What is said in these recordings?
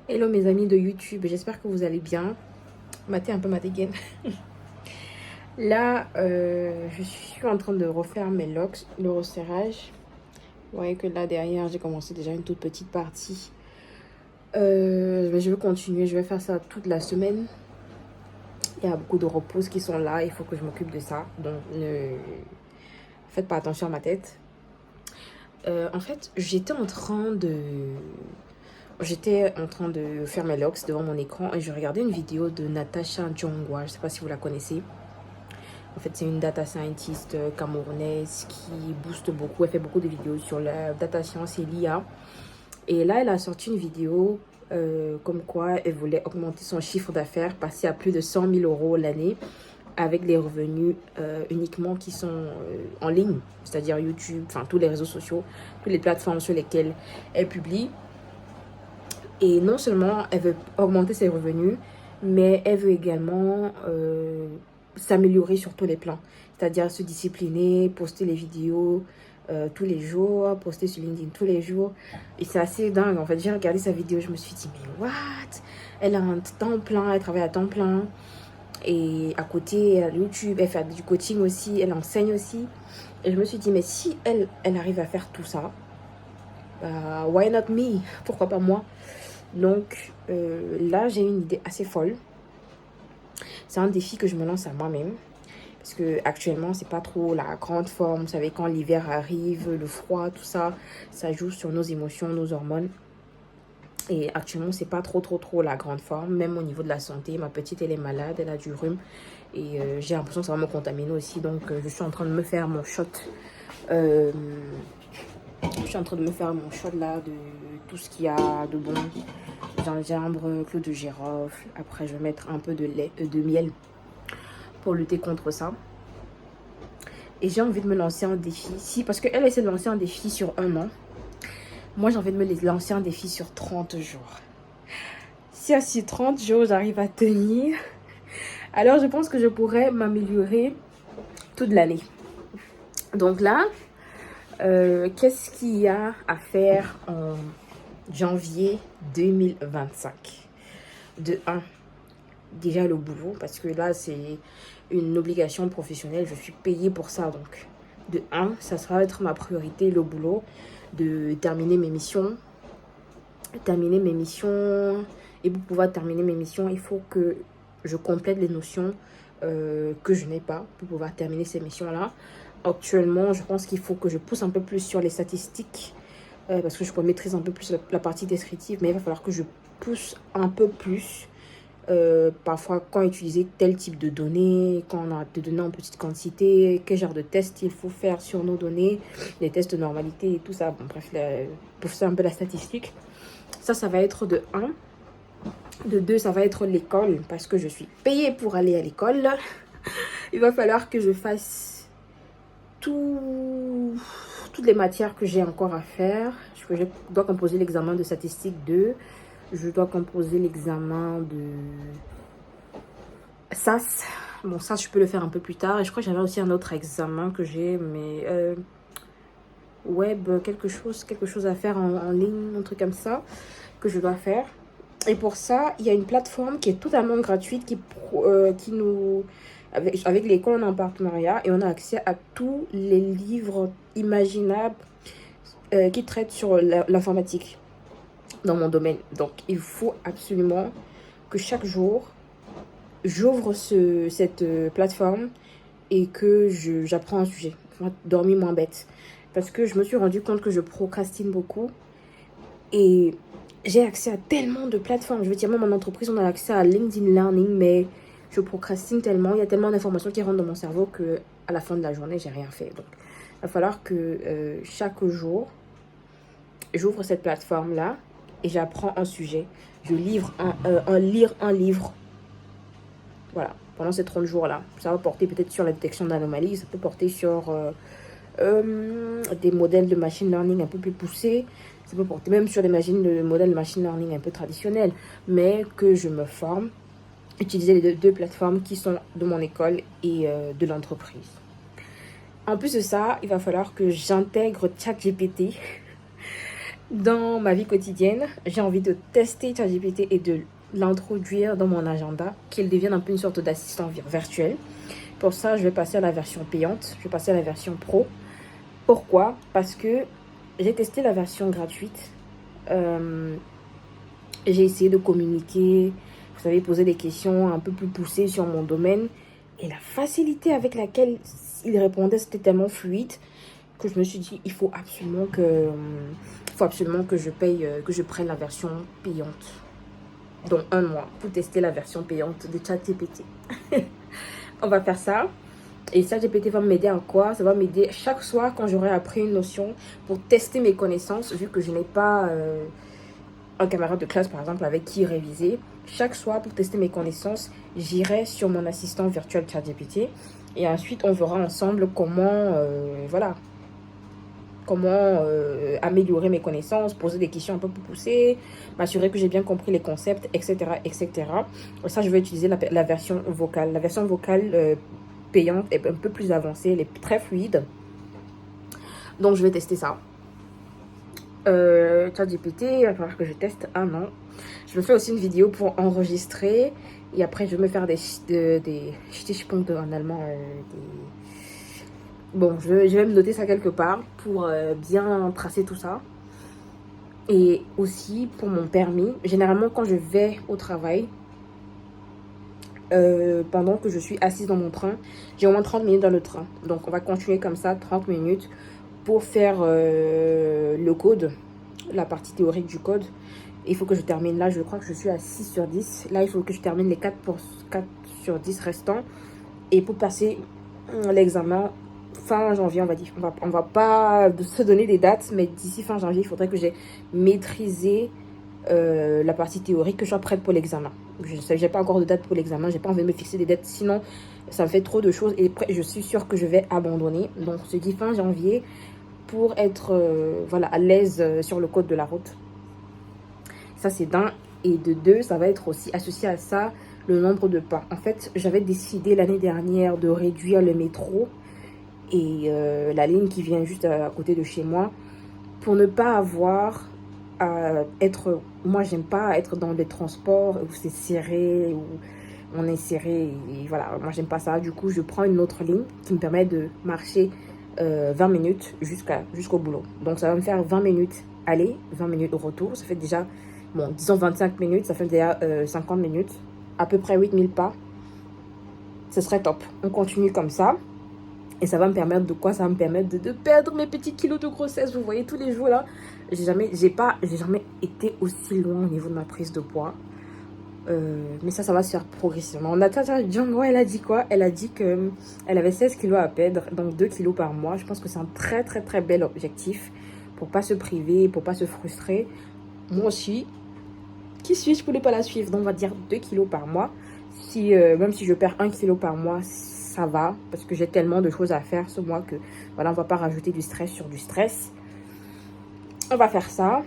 Hello mes amis de YouTube, j'espère que vous allez bien. Matez un peu ma dégaine. Là, je suis en train de refaire mes locks, le resserrage. Vous voyez que là derrière, j'ai commencé déjà une toute petite partie. Mais je vais continuer, je vais faire ça toute la semaine. Il y a beaucoup de reposes qui sont là, il faut que je m'occupe de ça. Donc ne faites pas attention à ma tête. En fait, J'étais en train de faire mes locks devant mon écran et je regardais une vidéo de Natasha Jongwa. Je ne sais pas si vous la connaissez. En fait, c'est une data scientist camerounaise qui booste beaucoup. Elle fait beaucoup de vidéos sur la data science et l'IA. Et là, elle a sorti une vidéo comme quoi elle voulait augmenter son chiffre d'affaires, passer à plus de 100 000 euros l'année avec des revenus uniquement qui sont en ligne, c'est-à-dire YouTube, enfin tous les réseaux sociaux, toutes les plateformes sur lesquelles elle publie. Et non seulement elle veut augmenter ses revenus, mais elle veut également s'améliorer sur tous les plans. C'est-à-dire se discipliner, poster les vidéos tous les jours, poster sur LinkedIn tous les jours. Et c'est assez dingue. En fait, j'ai regardé sa vidéo, je me suis dit, mais what? Elle a un temps plein, elle travaille à temps plein. Et à côté, YouTube, elle fait du coaching aussi, elle enseigne aussi. Et je me suis dit, mais si elle arrive à faire tout ça, why not me? Pourquoi pas moi? Donc là, j'ai une idée assez folle. C'est un défi que je me lance à moi-même. Parce que actuellement, c'est pas trop la grande forme. Vous savez, quand l'hiver arrive, le froid, tout ça, ça joue sur nos émotions, nos hormones. Et actuellement, c'est pas trop la grande forme. Même au niveau de la santé, ma petite, elle est malade, elle a du rhume. Et j'ai l'impression que ça va me contaminer aussi. Donc, je suis en train de me faire mon shot. Je suis en train de me faire mon shot là de tout ce qu'il y a de bon. Gingembre, clou de girofle. Après, je vais mettre un peu de lait, de miel pour lutter contre ça. Et j'ai envie de me lancer un défi. Si, parce qu'elle essaie de lancer un défi sur 1 an. Moi, j'ai envie de me lancer un défi sur 30 jours. Si à ces 30 jours, j'arrive à tenir, alors je pense que je pourrais m'améliorer toute l'année. Donc là, qu'est-ce qu'il y a à faire en janvier 2025? De 1, déjà le boulot, parce que là, c'est une obligation professionnelle. Je suis payée pour ça. Donc, de 1, ça sera être ma priorité, le boulot, de terminer mes missions. Et pour pouvoir terminer mes missions, il faut que je complète les notions que je n'ai pas pour pouvoir terminer ces missions-là. Actuellement, je pense qu'il faut que je pousse un peu plus sur les statistiques parce que je maîtrise un peu plus la partie descriptive, mais il va falloir que je pousse un peu plus. Parfois, quand utiliser tel type de données, quand on a des données en petite quantité, quel genre de tests il faut faire sur nos données, les tests de normalité et tout ça. Bon, bref, pousser un peu la statistique. Ça va être de 1. De 2, ça va être l'école, parce que je suis payée pour aller à l'école. Il va falloir que je fasse toutes les matières que j'ai encore à faire. Je dois composer l'examen de statistique 2. Je dois composer l'examen de SAS. Bon, ça, je peux le faire un peu plus tard. Et je crois que j'avais aussi un autre examen que j'ai, mais web, quelque chose à faire en ligne, un truc comme ça, que je dois faire. Et pour ça, il y a une plateforme qui est totalement gratuite, qui nous... Avec l'école, on est en partenariat et on a accès à tous les livres imaginables qui traitent sur l'informatique dans mon domaine. Donc, il faut absolument que chaque jour, j'ouvre cette plateforme et que j'apprends un sujet. Dormir moins bête. Parce que je me suis rendu compte que je procrastine beaucoup. Et j'ai accès à tellement de plateformes. Je veux dire, même en entreprise, on a accès à LinkedIn Learning, mais je procrastine tellement. Il y a tellement d'informations qui rentrent dans mon cerveau qu'à la fin de la journée, j'ai rien fait. Donc, il va falloir que chaque jour, j'ouvre cette plateforme-là et j'apprends un sujet. Je lire un livre. Voilà, pendant ces 30 jours-là. Ça va porter peut-être sur la détection d'anomalies, ça peut porter sur des modèles de machine learning un peu plus poussés. Ça peut porter même sur des modèles de machine learning un peu traditionnels. Mais que je me forme, utiliser les deux plateformes qui sont de mon école et de l'entreprise. En plus de ça, il va falloir que j'intègre ChatGPT. Dans ma vie quotidienne, j'ai envie de tester ChatGPT et de l'introduire dans mon agenda, qu'il devienne un peu une sorte d'assistant virtuel. Pour ça, je vais passer à la version payante, je vais passer à la version pro. Pourquoi? Parce que j'ai testé la version gratuite. J'ai essayé de communiquer, vous savez, poser des questions un peu plus poussées sur mon domaine. Et la facilité avec laquelle il répondait, c'était tellement fluide que je me suis dit, il faut absolument que je paye, que je prenne la version payante. Donc un mois pour tester la version payante de ChatGPT. On va faire ça. Et ChatGPT va m'aider en quoi? Ça va m'aider chaque soir quand j'aurai appris une notion pour tester mes connaissances, vu que je n'ai pas un camarade de classe par exemple avec qui réviser. Chaque soir pour tester mes connaissances, j'irai sur mon assistant virtuel ChatGPT et ensuite on verra ensemble comment améliorer mes connaissances, poser des questions un peu plus poussées, m'assurer que j'ai bien compris les concepts, etc. etc. Ça, je vais utiliser la version vocale. La version vocale payante est un peu plus avancée, elle est très fluide. Donc, je vais tester ça. ChatGPT, il va falloir que je teste un an. Je me fais aussi une vidéo pour enregistrer et après, je vais me faire des Stichpunkte en allemand, Bon, je vais me noter ça quelque part pour bien tracer tout ça. Et aussi pour mon permis. Généralement, quand je vais au travail, pendant que je suis assise dans mon train, j'ai au moins 30 minutes dans le train. Donc, on va continuer comme ça, 30 minutes pour faire le code, la partie théorique du code. Il faut que je termine là, je crois que je suis à 6 sur 10. Là, il faut que je termine les 4 sur 10 restants. Et pour passer l'examen, fin janvier, on va dire. On va pas se donner des dates, mais d'ici fin janvier, il faudrait que j'ai maîtrisé la partie théorique, que je sois prête pour l'examen. Je n'ai pas encore de date pour l'examen, j'ai pas envie de me fixer des dates, sinon ça me fait trop de choses et je suis sûre que je vais abandonner. Donc, je dis fin janvier pour être voilà, à l'aise sur le code de la route. Ça, c'est d'un. Et de deux, ça va être aussi associé à ça le nombre de pas. En fait, j'avais décidé l'année dernière de réduire le métro et la ligne qui vient juste à côté de chez moi pour ne pas avoir à être... Moi, j'aime pas être dans des transports où c'est serré, où on est serré. Et voilà, moi, j'aime pas ça. Du coup, je prends une autre ligne qui me permet de marcher 20 minutes jusqu'au boulot. Donc, ça va me faire 20 minutes aller, 20 minutes au retour. Ça fait déjà... Bon, disons 25 minutes, ça fait déjà 50 minutes, à peu près 8000 pas. Ce serait top. On continue comme ça. Et ça va me permettre de quoi? Ça va me permettre de perdre mes petits kilos de grossesse. Vous voyez, tous les jours là, j'ai jamais été aussi loin au niveau de ma prise de poids. Mais ça va se faire progressivement. Natacha Django, elle a dit quoi? Elle a dit qu'elle avait 16 kilos à perdre, donc 2 kilos par mois. Je pense que c'est un très très très bel objectif pour pas se priver, pour pas se frustrer. Moi aussi, qui suis-je pour ne pas la suivre? Donc on va dire 2 kilos par mois. Même si je perds 1 kilo par mois, ça va, parce que j'ai tellement de choses à faire ce mois que voilà, on va pas rajouter du stress sur du stress. On va faire ça.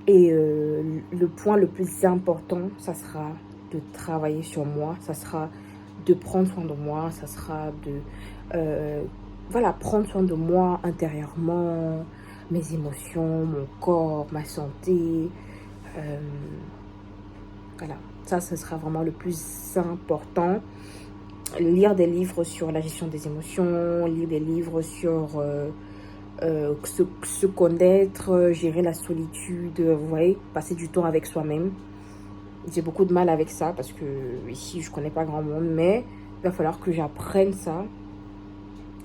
Et le point le plus important, ça sera de travailler sur moi, ça sera de prendre soin de moi, ça sera de voilà, prendre soin de moi intérieurement, mes émotions, mon corps, ma santé. Voilà, ça, ce sera vraiment le plus important. Lire des livres sur la gestion des émotions, lire des livres sur se connaître, gérer la solitude, vous voyez, passer du temps avec soi-même. J'ai beaucoup de mal avec ça parce que ici, je connais pas grand monde, mais il va falloir que j'apprenne ça.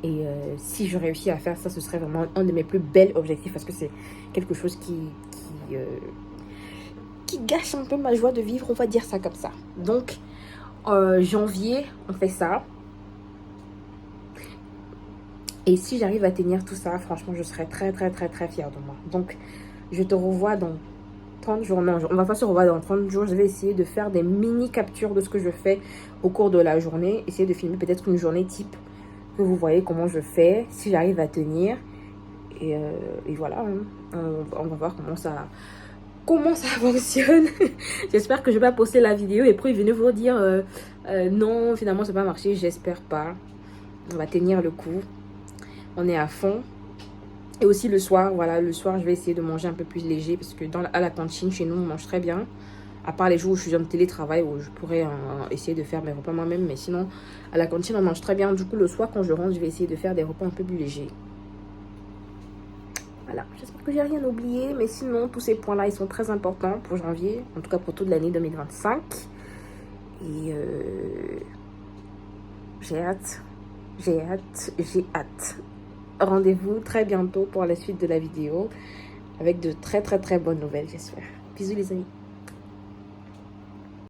Et si je réussis à faire ça, ce serait vraiment un de mes plus bels objectifs parce que c'est quelque chose qui gâche un peu ma joie de vivre, on va dire ça comme ça. Donc, janvier, on fait ça. Et si j'arrive à tenir tout ça, franchement, je serai très, très, très, très fière de moi. Donc, je te revois dans 30 jours. Non, on va pas se revoir dans 30 jours. Je vais essayer de faire des mini captures de ce que je fais au cours de la journée. Essayer de filmer peut-être une journée type. Que vous voyez comment je fais. Si j'arrive à tenir. Et voilà. Hein. On va voir comment ça fonctionne. J'espère que je vais pas poster la vidéo. Et puis, venez vous dire non, finalement, ça va pas marché. J'espère pas. On va tenir le coup. On est à fond. Et aussi le soir, voilà, le soir, je vais essayer de manger un peu plus léger parce que à la cantine, chez nous, on mange très bien. À part les jours où je suis en télétravail, où je pourrais essayer de faire mes repas moi-même. Mais sinon, à la cantine, on mange très bien. Du coup, le soir, quand je rentre, je vais essayer de faire des repas un peu plus légers. Voilà, j'espère que j'ai rien oublié. Mais sinon, tous ces points-là, ils sont très importants pour janvier. En tout cas, pour toute l'année 2025. Et j'ai hâte. J'ai hâte. J'ai hâte. Rendez-vous très bientôt pour la suite de la vidéo. Avec de très très très bonnes nouvelles, j'espère. Bisous les amis.